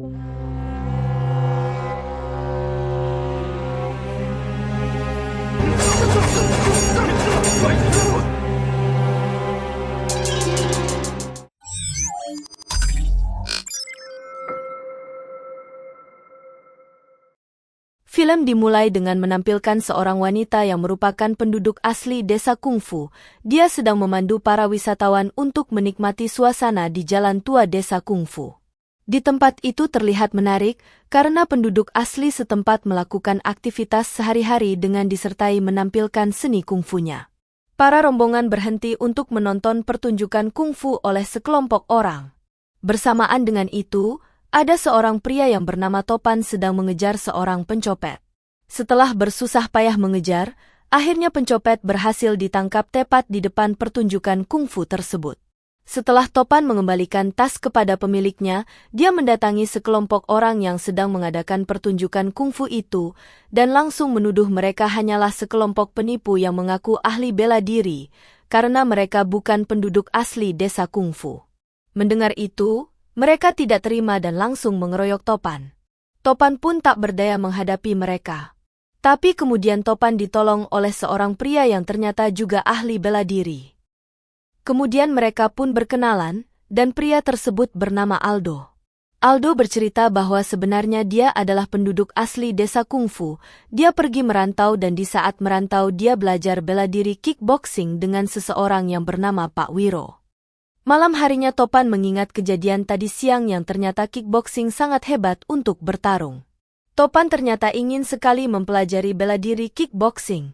Film dimulai dengan menampilkan seorang wanita yang merupakan penduduk asli desa kungfu. Dia sedang memandu para wisatawan untuk menikmati suasana di jalan tua desa kungfu. Di tempat itu terlihat menarik karena penduduk asli setempat melakukan aktivitas sehari-hari dengan disertai menampilkan seni kungfunya. Para rombongan berhenti untuk menonton pertunjukan kungfu oleh sekelompok orang. Bersamaan dengan itu, ada seorang pria yang bernama Topan sedang mengejar seorang pencopet. Setelah bersusah payah mengejar, akhirnya pencopet berhasil ditangkap tepat di depan pertunjukan kungfu tersebut. Setelah Topan mengembalikan tas kepada pemiliknya, dia mendatangi sekelompok orang yang sedang mengadakan pertunjukan kungfu itu, dan langsung menuduh mereka hanyalah sekelompok penipu yang mengaku ahli bela diri, karena mereka bukan penduduk asli desa kungfu. Mendengar itu, mereka tidak terima dan langsung mengeroyok Topan. Topan pun tak berdaya menghadapi mereka. Tapi kemudian Topan ditolong oleh seorang pria yang ternyata juga ahli bela diri. Kemudian mereka pun berkenalan, dan pria tersebut bernama Aldo. Aldo bercerita bahwa sebenarnya dia adalah penduduk asli desa kungfu. Dia pergi merantau dan di saat merantau dia belajar bela diri kickboxing dengan seseorang yang bernama Pak Wiro. Malam harinya Topan mengingat kejadian tadi siang yang ternyata kickboxing sangat hebat untuk bertarung. Topan ternyata ingin sekali mempelajari bela diri kickboxing.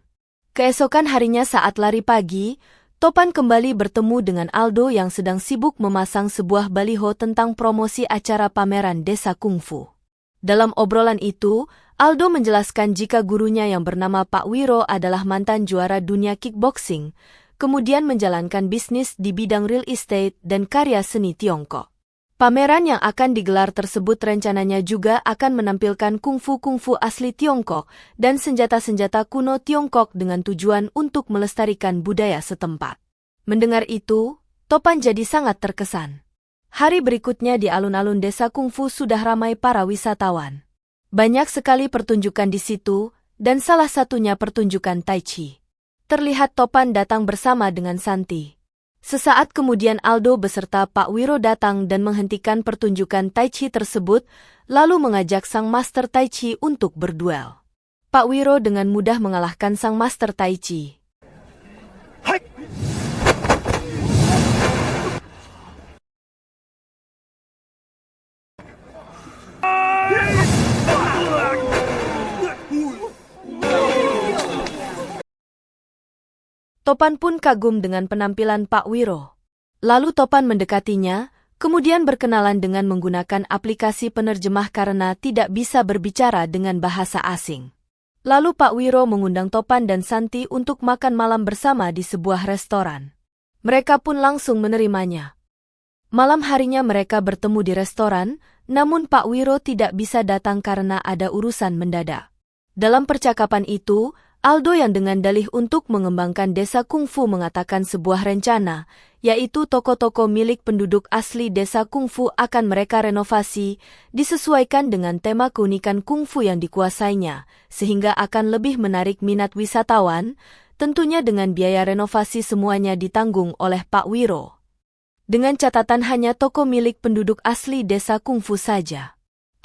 Keesokan harinya saat lari pagi, Topan kembali bertemu dengan Aldo yang sedang sibuk memasang sebuah baliho tentang promosi acara pameran desa kungfu. Dalam obrolan itu, Aldo menjelaskan jika gurunya yang bernama Pak Wiro adalah mantan juara dunia kickboxing, kemudian menjalankan bisnis di bidang real estate dan karya seni Tiongkok. Pameran yang akan digelar tersebut rencananya juga akan menampilkan kungfu-kungfu asli Tiongkok dan senjata-senjata kuno Tiongkok dengan tujuan untuk melestarikan budaya setempat. Mendengar itu, Topan jadi sangat terkesan. Hari berikutnya di alun-alun desa kungfu sudah ramai para wisatawan. Banyak sekali pertunjukan di situ, dan salah satunya pertunjukan Tai Chi. Terlihat Topan datang bersama dengan Santi. Sesaat kemudian Aldo beserta Pak Wiro datang dan menghentikan pertunjukan Tai Chi tersebut, lalu mengajak sang master Tai Chi untuk berduel. Pak Wiro dengan mudah mengalahkan sang master Tai Chi. Hai! Topan pun kagum dengan penampilan Pak Wiro. Lalu Topan mendekatinya, kemudian berkenalan dengan menggunakan aplikasi penerjemah karena tidak bisa berbicara dengan bahasa asing. Lalu Pak Wiro mengundang Topan dan Santi untuk makan malam bersama di sebuah restoran. Mereka pun langsung menerimanya. Malam harinya mereka bertemu di restoran, namun Pak Wiro tidak bisa datang karena ada urusan mendadak. Dalam percakapan itu, Aldo yang dengan dalih untuk mengembangkan desa kungfu mengatakan sebuah rencana, yaitu toko-toko milik penduduk asli desa kungfu akan mereka renovasi, disesuaikan dengan tema keunikan kungfu yang dikuasainya, sehingga akan lebih menarik minat wisatawan, tentunya dengan biaya renovasi semuanya ditanggung oleh Pak Wiro. Dengan catatan hanya toko milik penduduk asli desa kungfu saja.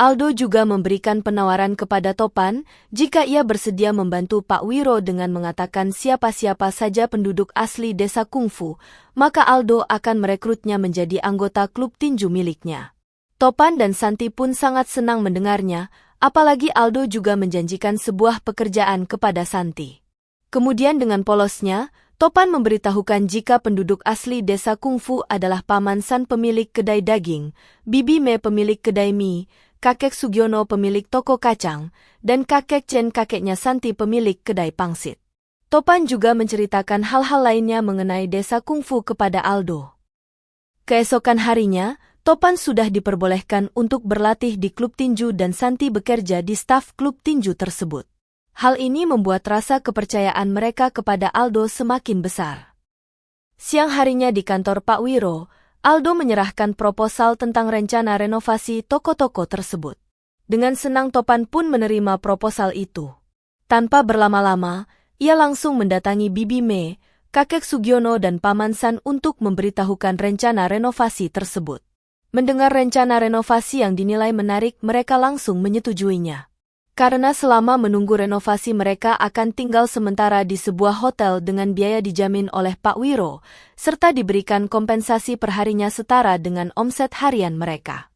Aldo juga memberikan penawaran kepada Topan jika ia bersedia membantu Pak Wiro dengan mengatakan siapa-siapa saja penduduk asli desa kungfu, maka Aldo akan merekrutnya menjadi anggota klub tinju miliknya. Topan dan Santi pun sangat senang mendengarnya, apalagi Aldo juga menjanjikan sebuah pekerjaan kepada Santi. Kemudian dengan polosnya, Topan memberitahukan jika penduduk asli desa kungfu adalah paman San pemilik kedai daging, Bibi Me pemilik kedai mie, kakek Sugiono pemilik toko kacang, dan kakek Chen kakeknya Santi pemilik kedai pangsit. Topan juga menceritakan hal-hal lainnya mengenai desa kungfu kepada Aldo. Keesokan harinya, Topan sudah diperbolehkan untuk berlatih di klub tinju dan Santi bekerja di staf klub tinju tersebut. Hal ini membuat rasa kepercayaan mereka kepada Aldo semakin besar. Siang harinya di kantor Pak Wiro, Aldo menyerahkan proposal tentang rencana renovasi toko-toko tersebut. Dengan senang Topan pun menerima proposal itu. Tanpa berlama-lama, ia langsung mendatangi Bibi Me, kakek Sugiono dan Paman San untuk memberitahukan rencana renovasi tersebut. Mendengar rencana renovasi yang dinilai menarik, mereka langsung menyetujuinya. Karena selama menunggu renovasi mereka akan tinggal sementara di sebuah hotel dengan biaya dijamin oleh Pak Wiro, serta diberikan kompensasi perharinya setara dengan omset harian mereka.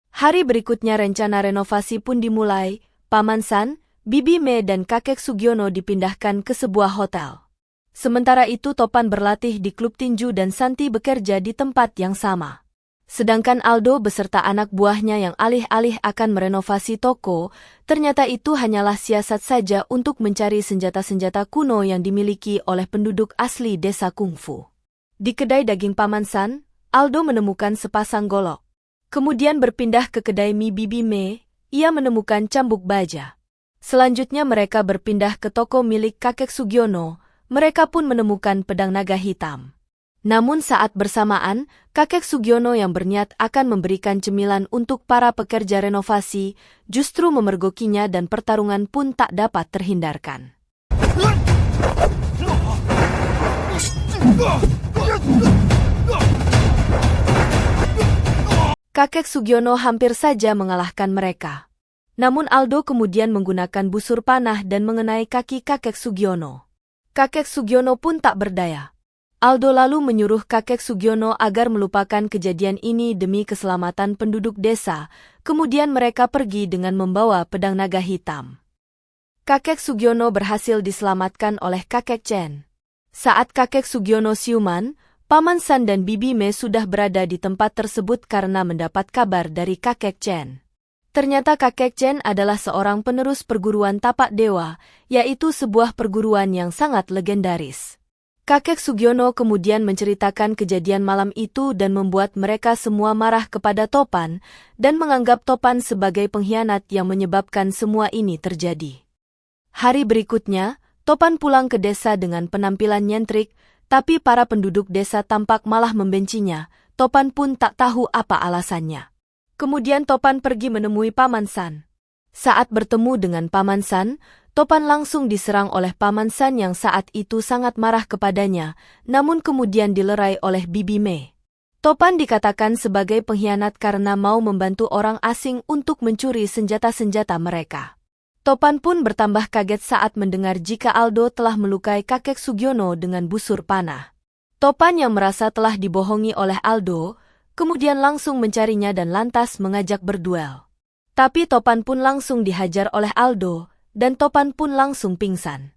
Hari berikutnya rencana renovasi pun dimulai, Paman San, Bibi Me dan kakek Sugiono dipindahkan ke sebuah hotel. Sementara itu Topan berlatih di klub tinju dan Santi bekerja di tempat yang sama. Sedangkan Aldo beserta anak buahnya yang alih-alih akan merenovasi toko, ternyata itu hanyalah siasat saja untuk mencari senjata-senjata kuno yang dimiliki oleh penduduk asli desa Kungfu. Di kedai daging Paman San, Aldo menemukan sepasang golok. Kemudian berpindah ke kedai mie Bibi Me, ia menemukan cambuk baja. Selanjutnya mereka berpindah ke toko milik kakek Sugiono, mereka pun menemukan pedang naga hitam. Namun saat bersamaan, kakek Sugiono yang berniat akan memberikan cemilan untuk para pekerja renovasi, justru memergokinya dan pertarungan pun tak dapat terhindarkan. Kakek Sugiono hampir saja mengalahkan mereka. Namun Aldo kemudian menggunakan busur panah dan mengenai kaki kakek Sugiono. Kakek Sugiono pun tak berdaya. Aldo lalu menyuruh kakek Sugiono agar melupakan kejadian ini demi keselamatan penduduk desa, kemudian mereka pergi dengan membawa pedang naga hitam. Kakek Sugiono berhasil diselamatkan oleh kakek Chen. Saat kakek Sugiono siuman, Paman San dan Bibi Me sudah berada di tempat tersebut karena mendapat kabar dari kakek Chen. Ternyata kakek Chen adalah seorang penerus perguruan tapak dewa, yaitu sebuah perguruan yang sangat legendaris. Kakek Sugiono kemudian menceritakan kejadian malam itu dan membuat mereka semua marah kepada Topan dan menganggap Topan sebagai pengkhianat yang menyebabkan semua ini terjadi. Hari berikutnya, Topan pulang ke desa dengan penampilan nyentrik, tapi para penduduk desa tampak malah membencinya. Topan pun tak tahu apa alasannya. Kemudian Topan pergi menemui Paman San. Saat bertemu dengan Paman San, Topan langsung diserang oleh Paman San yang saat itu sangat marah kepadanya, namun kemudian dilerai oleh Bibi Me. Topan dikatakan sebagai pengkhianat karena mau membantu orang asing untuk mencuri senjata-senjata mereka. Topan pun bertambah kaget saat mendengar jika Aldo telah melukai kakek Sugiono dengan busur panah. Topan yang merasa telah dibohongi oleh Aldo, kemudian langsung mencarinya dan lantas mengajak berduel. Tapi Topan pun langsung dihajar oleh Aldo, dan Topan pun langsung pingsan.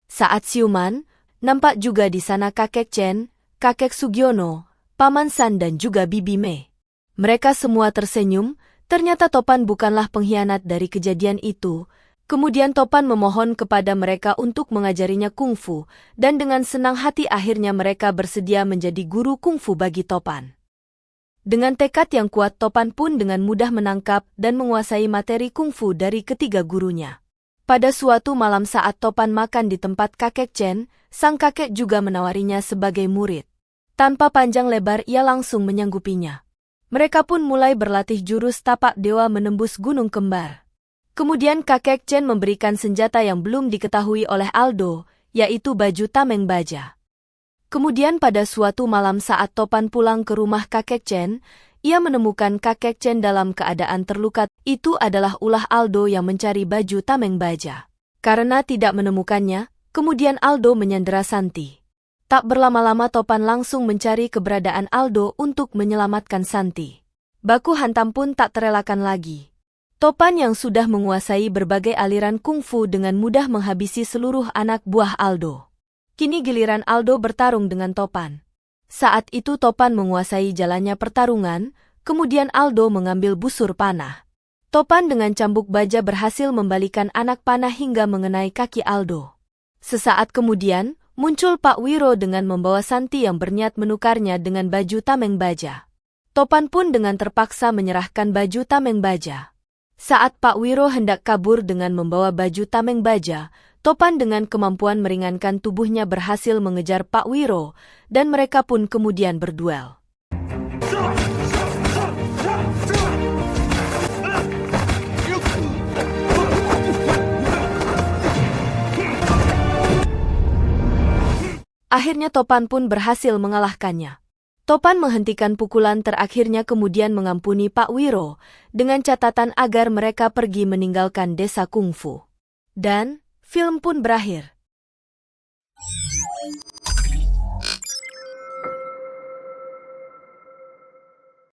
Saat siuman, nampak juga di sana kakek Chen, kakek Sugiono, Paman San dan juga Bibi Me. Mereka semua tersenyum, ternyata Topan bukanlah pengkhianat dari kejadian itu. Kemudian Topan memohon kepada mereka untuk mengajarinya kungfu, dan dengan senang hati akhirnya mereka bersedia menjadi guru kungfu bagi Topan. Dengan tekad yang kuat Topan pun dengan mudah menangkap dan menguasai materi kungfu dari ketiga gurunya. Pada suatu malam saat Topan makan di tempat kakek Chen, sang kakek juga menawarinya sebagai murid. Tanpa panjang lebar ia langsung menyanggupinya. Mereka pun mulai berlatih jurus tapak dewa menembus gunung kembar. Kemudian kakek Chen memberikan senjata yang belum diketahui oleh Aldo, yaitu baju tameng baja. Kemudian pada suatu malam saat Topan pulang ke rumah kakek Chen, ia menemukan kakek Chen dalam keadaan terluka. Itu adalah ulah Aldo yang mencari baju tameng baja. Karena tidak menemukannya, kemudian Aldo menyandera Santi. Tak berlama-lama Topan langsung mencari keberadaan Aldo untuk menyelamatkan Santi. Baku hantam pun tak terelakkan lagi. Topan yang sudah menguasai berbagai aliran kungfu dengan mudah menghabisi seluruh anak buah Aldo. Kini giliran Aldo bertarung dengan Topan. Saat itu Topan menguasai jalannya pertarungan, kemudian Aldo mengambil busur panah. Topan dengan cambuk baja berhasil membalikan anak panah hingga mengenai kaki Aldo. Sesaat kemudian, muncul Pak Wiro dengan membawa Santi yang berniat menukarnya dengan baju tameng baja. Topan pun dengan terpaksa menyerahkan baju tameng baja. Saat Pak Wiro hendak kabur dengan membawa baju tameng baja, Topan dengan kemampuan meringankan tubuhnya berhasil mengejar Pak Wiro, dan mereka pun kemudian berduel. Akhirnya Topan pun berhasil mengalahkannya. Topan menghentikan pukulan terakhirnya kemudian mengampuni Pak Wiro, dengan catatan agar mereka pergi meninggalkan desa kungfu. Dan, film pun berakhir.